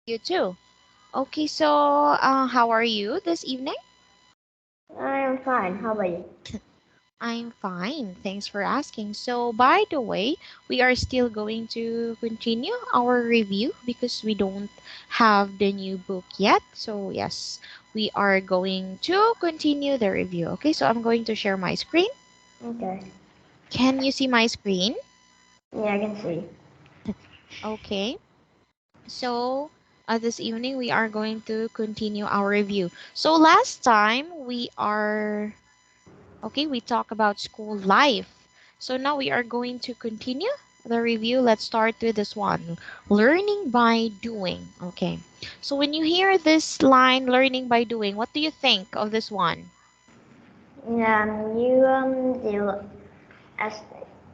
You too. Okay, so how are you this evening? I am fine. How about you? I'm fine. Thanks for asking. So, by the way, we are still going to continue our review because we don't have the new book yet. So, yes, we are going to continue the review. Okay, so I'm going to share my screen. Okay. Can you see my screen? Yeah, I can see. Okay. So, this evening we are going to continue our review. So, last time we talk about school life. So now we are going to continue the review. Let's start with this one. Learning by doing. Okay. So when you hear this line, learning by doing, what do you think of this one? You do as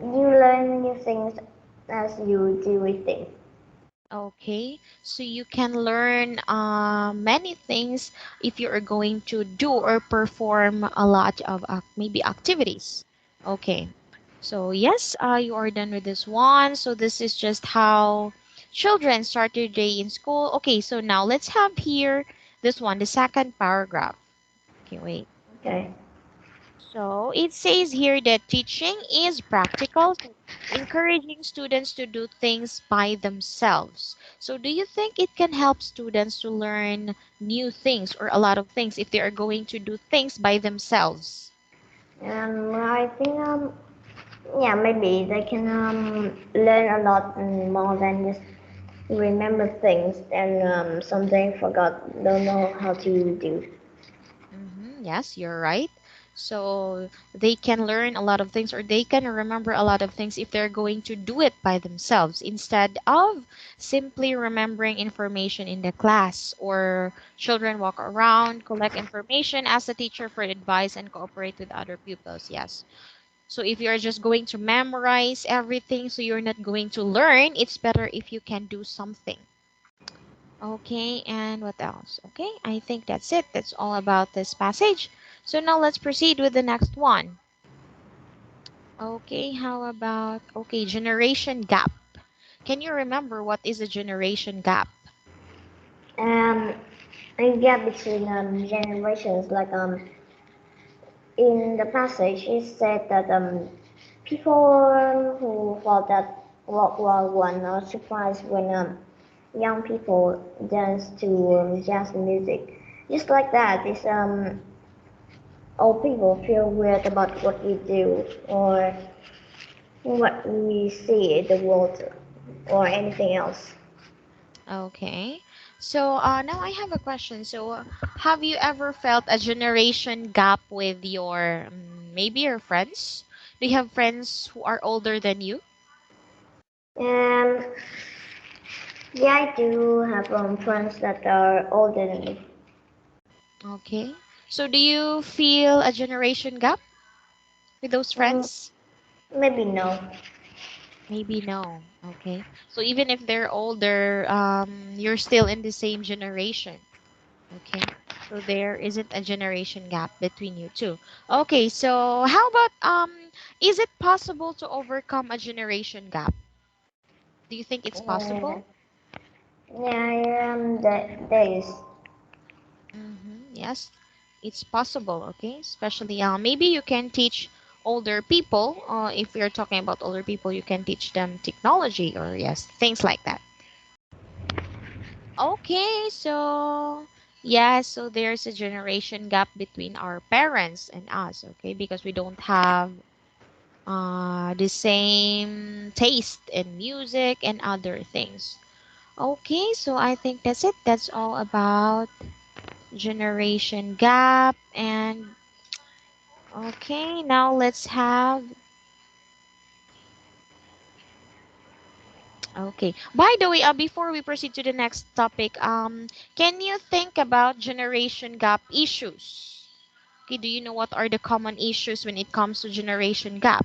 you learn new things as you do with things. Okay. So you can learn many things if you are going to do or perform a lot of maybe activities. Okay. So yes, you are done with this one. So this is just how children start their day in school. Okay, so now let's have here this one, the second paragraph. Okay, wait. Okay. So it says here that teaching is practical, so encouraging students to do things by themselves. So do you think it can help students to learn new things or a lot of things if they are going to do things by themselves? I think yeah, maybe they can learn a lot more than just remember things and something forgot, don't know how to do. Yes, you're right. So they can learn a lot of things or they can remember a lot of things if they're going to do it by themselves instead of simply remembering information in the class or children walk around, collect information, ask the teacher for advice, and cooperate with other pupils. Yes. So if you're just going to memorize everything, so you're not going to learn, it's better if you can do something. Okay, and what else? Okay, I think that's it. That's all about this passage. So now let's proceed with the next one. Okay, how about, okay, generation gap. Can you remember what is a generation gap? Um, a gap between generations, like in the passage, it said that people who fought that World War I are surprised when young people dance to jazz music. Just like that, these old people feel weird about what we do or what we see in the world or anything else. Okay, so now I have a question. So have you ever felt a generation gap with your, maybe your friends? Do you have friends who are older than you? And yeah, I do have friends that are older than me. Okay, so do you feel a generation gap with those Mm, friends? maybe no. Maybe no. Okay. So even if they're older, you're still in the same generation. Okay. So there isn't a generation gap between you two. Okay. So how about is it possible to overcome a generation gap? Do you think it's Uh, possible? yeah, there is. Yes, it's possible. Okay. Especially maybe you can teach older people. If we're talking about older people, you can teach them technology or yes, things like that. Okay, so yeah, so there's a generation gap between our parents and us, okay? Because we don't have the same taste in music and other things. Okay, so I think that's it. That's all about generation gap and okay, now let's have okay. By the way, before we proceed to the next topic, can you think about generation gap issues? Okay, do you know what are the common issues when it comes to generation gap?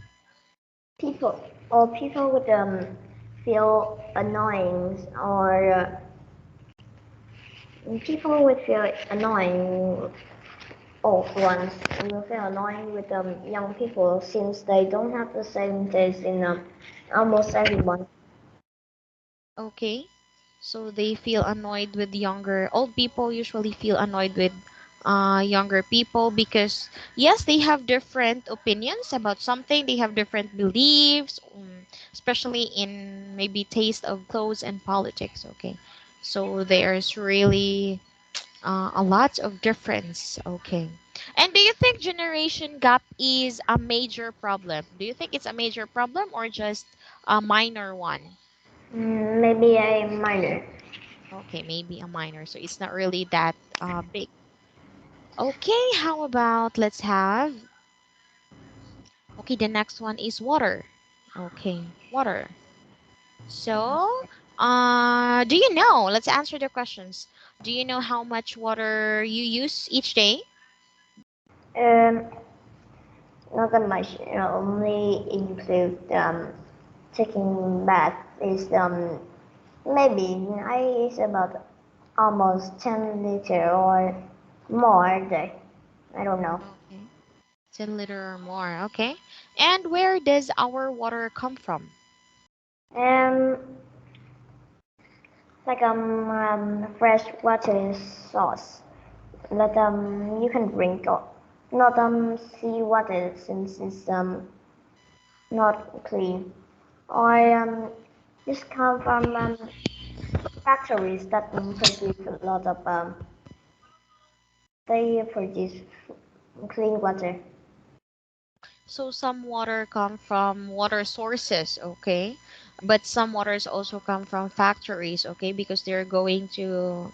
People would feel annoying or people would feel annoying old ones will feel annoying with young people since they don't have the same taste in almost everyone. Okay. So they feel annoyed with younger old people usually feel annoyed with younger people because yes, they have different opinions about something. They have different beliefs, especially in maybe taste of clothes and politics. Okay, so there's really a lot of difference. Okay, and do you think generation gap is a major problem? Do you think it's a major problem or just a minor one? Maybe a minor. Okay, maybe a minor. So it's not really that big. Okay, how about let's have. Okay, the next one is water. Okay, water. So, do you know? Let's answer the questions. Do you know how much water you use each day? Um, Not that much. Only include taking bath is maybe I is about almost 10 liter or more a day. I don't know. Okay, 10 liter or more. Okay, and where does our water come from? Um, like fresh water source that you can drink or not sea water since it's not clean or just come from factories that produce a lot of they produce clean water. So some water come from water sources, okay? But some waters also come from factories, okay? Because they're going to,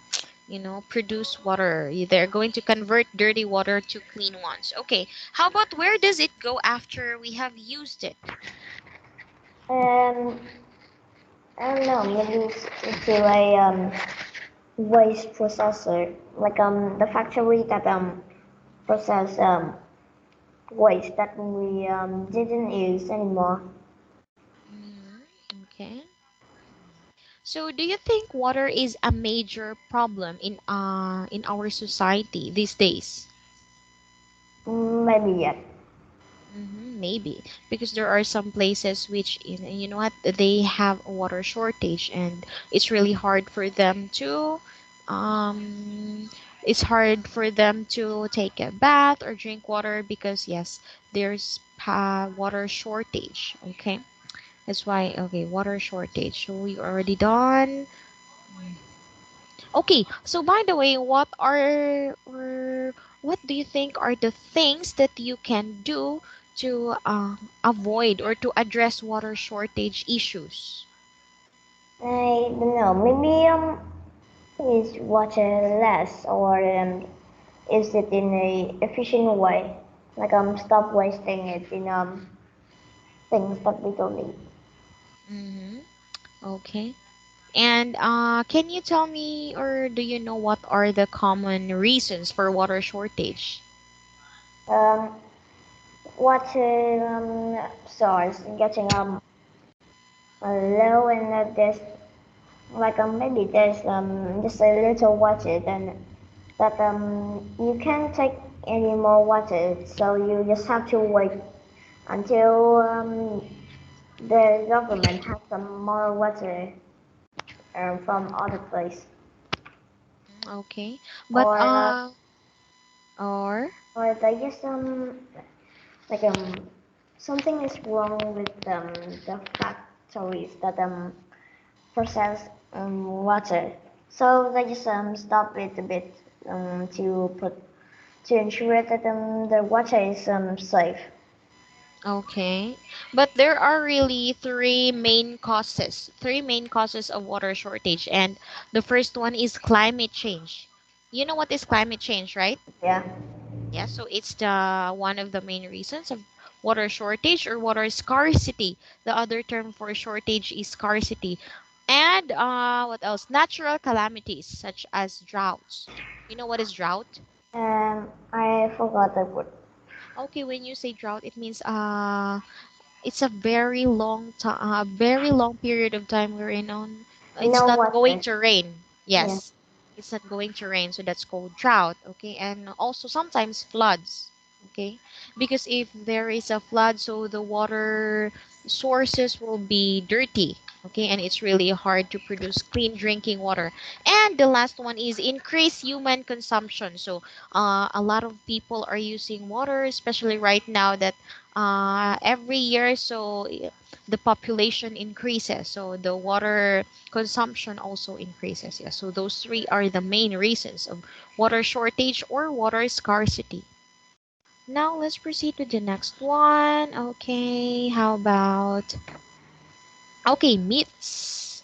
produce water. They're going to convert dirty water to clean ones. Okay. How about where does it go after we have used it? And I don't know, maybe it's to a waste processor, like the factory that process waste that we didn't use anymore. Okay. So do you think water is a major problem in our society these days? Maybe yet. Maybe because there are some places which you know what they have a water shortage and it's really hard for them to um it's hard for them to take a bath or drink water because yes there's water shortage. Okay, that's why. Okay, water shortage, so we already done. Okay, so by the way, what do you think are the things that you can do to avoid or to address water shortage issues? I don't know. Maybe is water less or is it in a efficient way? Like stop wasting it in things that we don't need. Mm-hmm. Okay. And can you tell me or do you know what are the common reasons for water shortage? Um, water source getting low and there's like maybe there's just a little water then that you can't take any more water so you just have to wait until the government has some more water from other place Okay. But or or or they just like something is wrong with the factories that process water. So they just stop it a bit to ensure that the water is safe. okay. But there are really three main causes of water shortage. And the first one is climate change. You know what is climate change, right? Yeah. Yeah, so it's the one of the main reasons of water shortage or water scarcity. The other term for shortage is scarcity. And what else? Natural calamities such as droughts. You know what is drought? I forgot the word. Okay, when you say drought, it means it's a very long time, a very long period of time we're in on. It's No not going water. to rain. Yeah. Yes, it's not going to rain, so that's called drought. Okay, and also sometimes floods. Okay, because if there is a flood, so the water sources will be dirty. Okay, and it's really hard to produce clean drinking water. And the last one is increase human consumption. So a lot of people are using water, especially right now that every year, so the population increases, so the water consumption also increases. Yeah, so those three are the main reasons of water shortage or water scarcity. Now let's proceed to the next one. Okay, how about, okay, myths.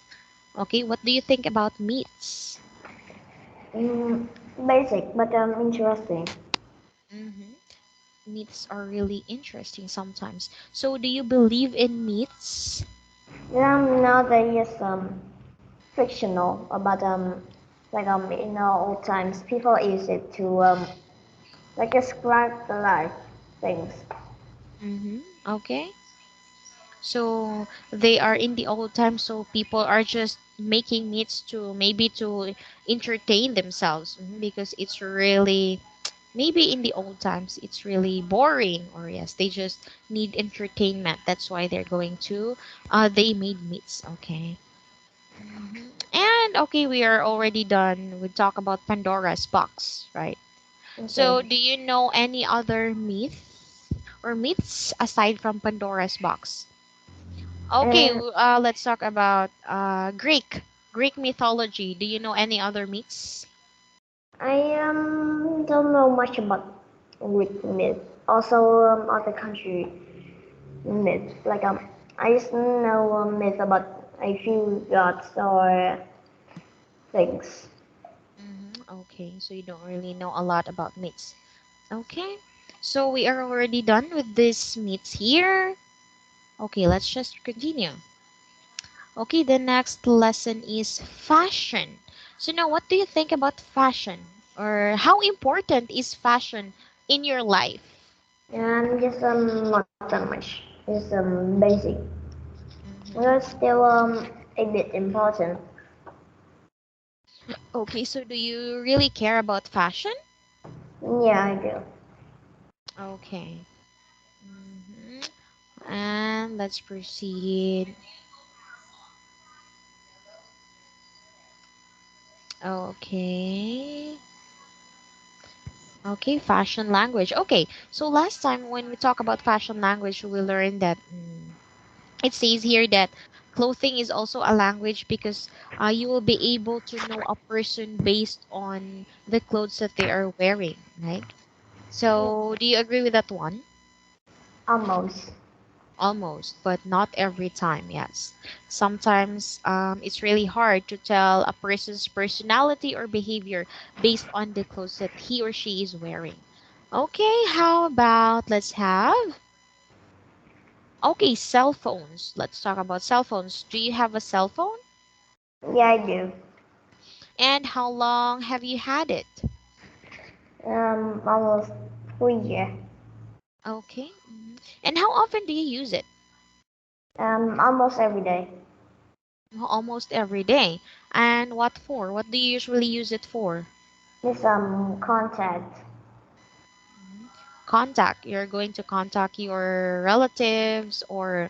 Okay, what do you think about myths? Mm, basic but interesting. Mm-hmm. Myths are really interesting sometimes. So, do you believe in myths? Now they is fictional about like in the old times people use it to like describe the life things. Mm-hmm. Okay. So, they are in the old times, so people are just making myths to maybe to entertain themselves, because it's really, maybe in the old times it's really boring, or yes, they just need entertainment. That's why they're going to they made myths. Okay. And okay, we are already done. We talk about Pandora's box, right? Okay. So, do you know any other myth or myths aside from Pandora's box? Okay, And let's talk about Greek mythology. Do you know any other myths? I don't know much about Greek myth. Also other country myth. Like I just know a myth about a few gods or things. Okay, so you don't really know a lot about myths. Okay, so we are already done with this myths here. Okay, let's just continue. Okay, the next lesson is fashion. So now, what do you think about fashion? Or how important is fashion in your life? And just not that much. Just basic. hmm But still a bit important. Okay, so do you really care about fashion? Yeah, I do. Okay. hmm And let's proceed. Okay. Okay, fashion language. Okay, so last time when we talk about fashion language, we learned that it says here that clothing is also a language because you will be able to know a person based on the clothes that they are wearing, right? So, do you agree with that one? Almost. Almost, but not every time, yes. Sometimes it's really hard to tell a person's personality or behavior based on the clothes that he or she is wearing. Okay, how about let's have. Okay, cell phones. Let's talk about cell phones. Do you have a cell phone? Yeah, I do. And how long have you had it? Almost 3 years. Okay. And how often do you use it? Almost every day. Almost every day. And what for? What do you usually use it for? This contact. Contact. You're going to contact your relatives or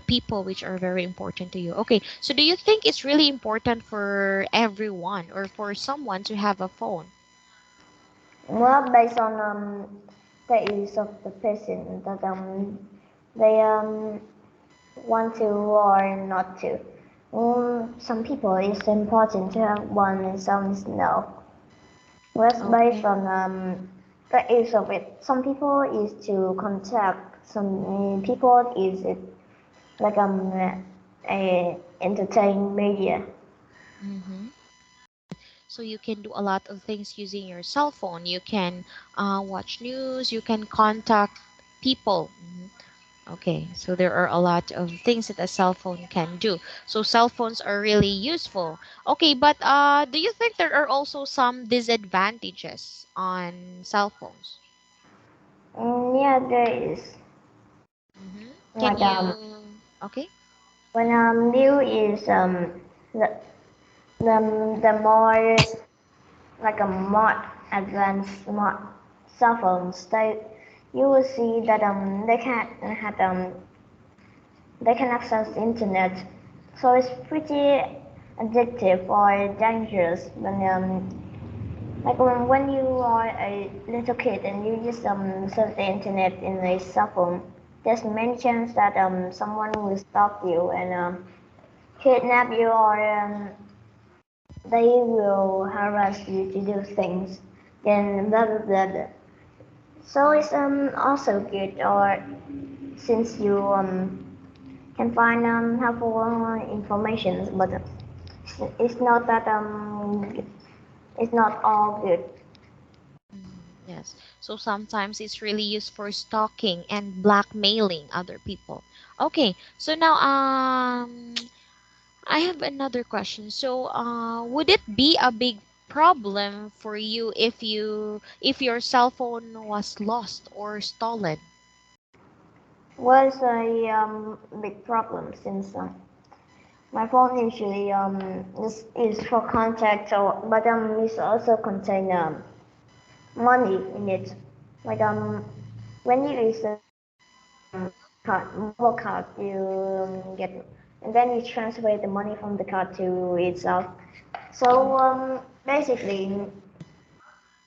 people which are very important to you. Okay. So do you think it's really important for everyone or for someone to have a phone? Well, based on the use of the person that they want to or not to. Some people it's important to have one and some is no. That's based Okay. on the use of it. Some people is to contact. Some people is it like a entertain media. Mm-hmm. So you can do a lot of things using your cell phone. You can watch news. You can contact people. Okay, so there are a lot of things that a cell phone can do. So cell phones are really useful. Okay, but do you think there are also some disadvantages on cell phones? Yeah, there is Can like you? Okay. when new is the the more like a more advanced smart cell phones, you will see that they can access internet So it's pretty addictive or dangerous when you are a little kid and you just surf the internet in a cell phone. There's many chance that someone will stalk you and kidnap you or they will harass you to do things. Then blah blah blah blah. So it's also good or since you can find helpful information, but it's not that it's not all good. Yes. So sometimes it's really used for stalking and blackmailing other people. Okay. So now I have another question. So would it be a big problem for you if your cell phone was lost or stolen? Was a big problem since my phone usually is for contact, so but it also contain money in it. Like when you use mobile card, you get and then you transfer the money from the card to itself. So basically,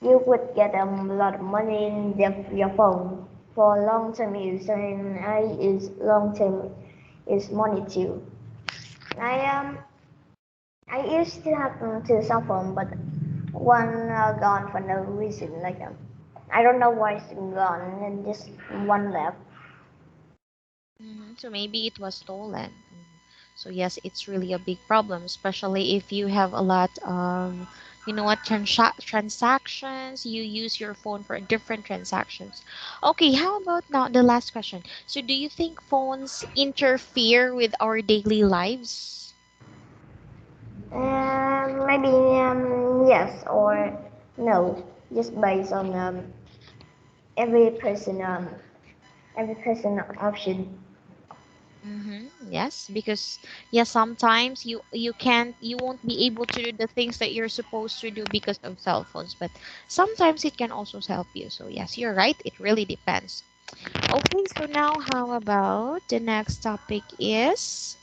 you would get a lot of money in your phone for long-term use, and I use long-term is money too. I I used to have two cell phone, but one gone for no reason. I don't know why it's gone, and just one left. So maybe it was stolen. So yes, it's really a big problem, especially if you have a lot of, transactions. You use your phone for different transactions. Okay, how about now the last question? So do you think phones interfere with our daily lives? Maybe yes or no, just based on every person um, every person option. Yes, because yes, sometimes you won't be able to do the things that you're supposed to do because of cell phones, but sometimes it can also help you. So yes, you're right. It really depends. Okay, so now how about the next topic is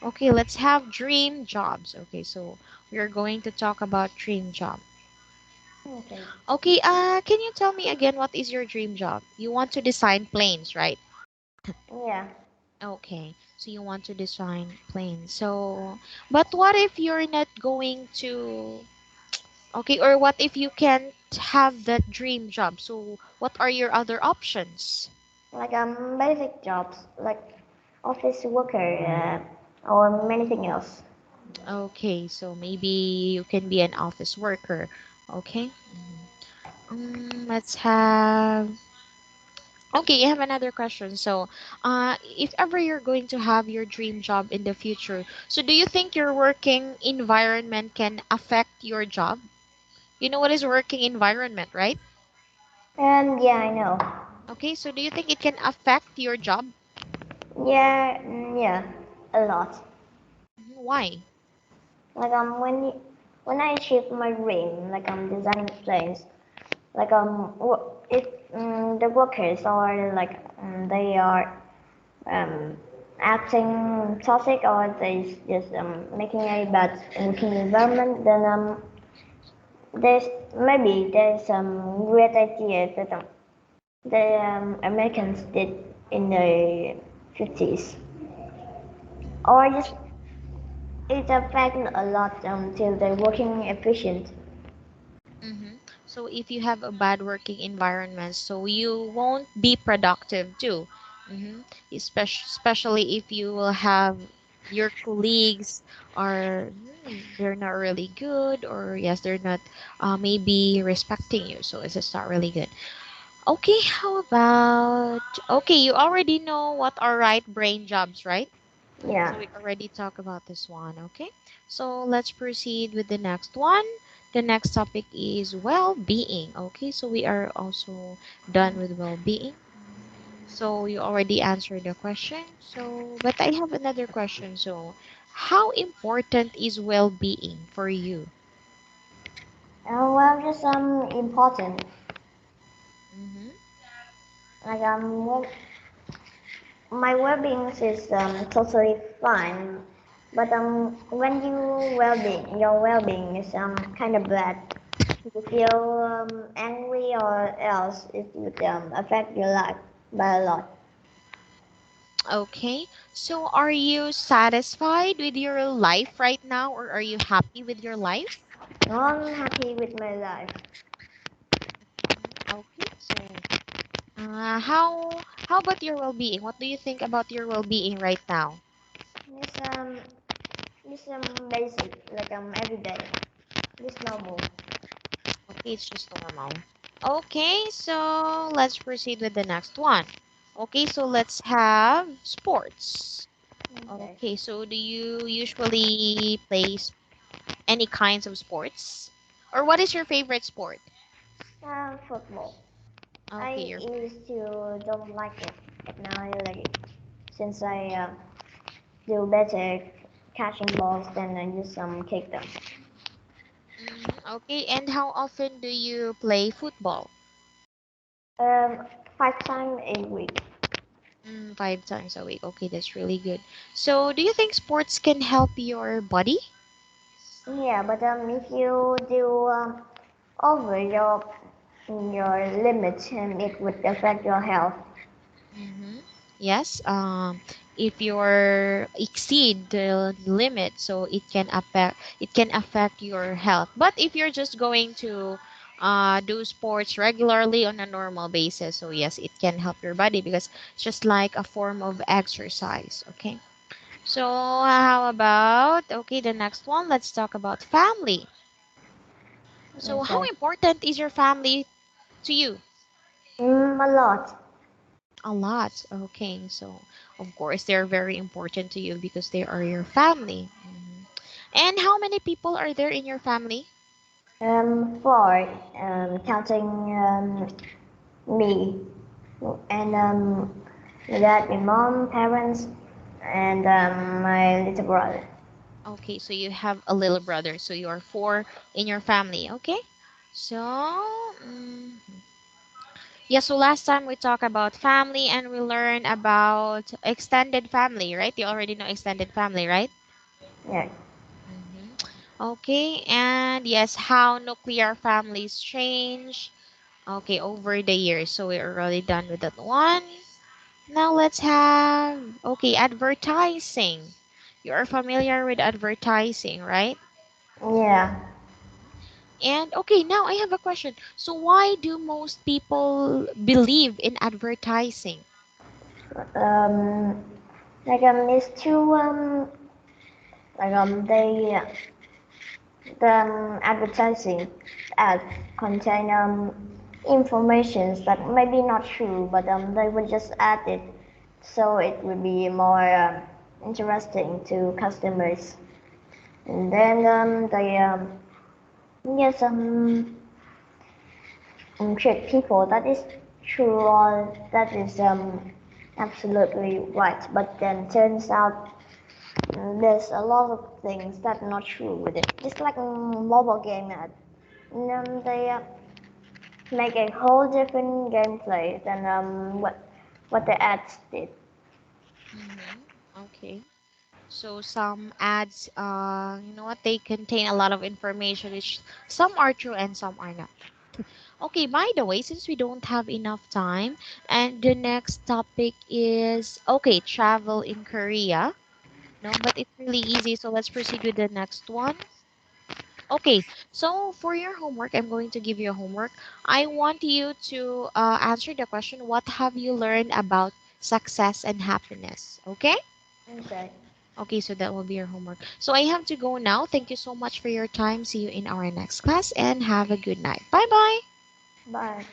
okay, let's have dream jobs. Okay, so we're going to talk about dream job. Okay. Okay, can you tell me again what is your dream job? You want to design planes, right? Yeah. Okay, so you want to design planes. So, but what if you're not going to, okay, or what if you can't have that dream job? So, what are your other options? Basic jobs like office worker or anything else. Okay, so maybe you can be an office worker. Okay, let's have. Okay, I have another question. So, if ever you're going to have your dream job in the future, so do you think your working environment can affect your job? You know what is working environment, right? Yeah, I know. Okay, so do you think it can affect your job? Yeah, a lot. Why? Like when I achieve my dream, like I'm designing planes, like if the workers are they are um, acting toxic or they just making a bad working environment, then there's maybe there's some weird idea that the Americans did in the 50s, or just it affects a lot till they're working efficient. Mm-hmm. So if you have a bad working environment, so you won't be productive too. Mm-hmm. Especially if you will have your colleagues are they're not really good, or yes, they're not maybe respecting you. So it's just not really good. Okay, how about okay, you already know what are right brain jobs, right? Yeah. So we already talked about this one, okay? So let's proceed with the next one. The next topic is well-being. Okay, so we are also done with well-being. So you already answered the question. So, but I have another question. So, how important is well-being for you? Well, just important. Mm-hmm. Like my well-being is totally fine. But when your well-being is kind of bad, you feel angry or else it would affect your life by a lot. Okay. So are you satisfied with your life right now, or are you happy with your life? No, I'm happy with my life. Okay. So how about your well-being? What do you think about your well-being right now? It's basic, like everyday. It's normal. Okay, it's just normal. Okay, so let's proceed with the next one. Okay, so let's have sports. Okay. Okay, so do you usually play any kinds of sports? Or what is your favorite sport? Football. Okay, I your used to don't like it, but now I like it since I do better catching balls than I just kick them. okay, and how often do you play football? Um, 5 times a week. 5 times a week. Okay, that's really good. So, do you think sports can help your body? Yeah, but if you do over your limits, it would affect your health. Mm-hmm. Yes. If you're exceed the limit, so it can affect your health. But if you're just going to do sports regularly on a normal basis, so yes, it can help your body because it's just like a form of exercise. Okay. So how about the next one? Let's talk about family. So how Okay. important is your family to you? A lot. A lot. Okay, so of course they're very important to you because they are your family. And how many people are there in your family? For counting me and my dad, my mom, parents, and my little brother. Okay, so you have a little brother, so you are four in your family. Okay, so yeah, so last time we talked about family and we learned about extended family, right? You already know extended family, right? Yeah. hmm Okay, and yes, how nuclear families change. Okay, over the years. So we're already done with that one. Now let's have, advertising. You are familiar with advertising, right? Yeah. And okay, now I have a question. So why do most people believe in advertising? Um, these two they the advertising ads contain informations that maybe not true, but they would just add it so it would be more interesting to customers. And then they yes trick people that is true or that is absolutely right, but then turns out there's a lot of things that are not true with it. Just like mobile game ad. They make a whole different gameplay than what the ads did. Okay. So some ads, you know what, they contain a lot of information which some are true and some are not. Okay, by the way, since we don't have enough time, and the next topic is travel in Korea. No, but it's really easy, so let's proceed with the next one. Okay, so for your homework, I'm going to give you a homework. I want you to answer the question, what have you learned about success and happiness? Okay? Okay. Okay, so that will be your homework. So I have to go now. Thank you so much for your time. See you in our next class and have a good night. Bye bye. Bye.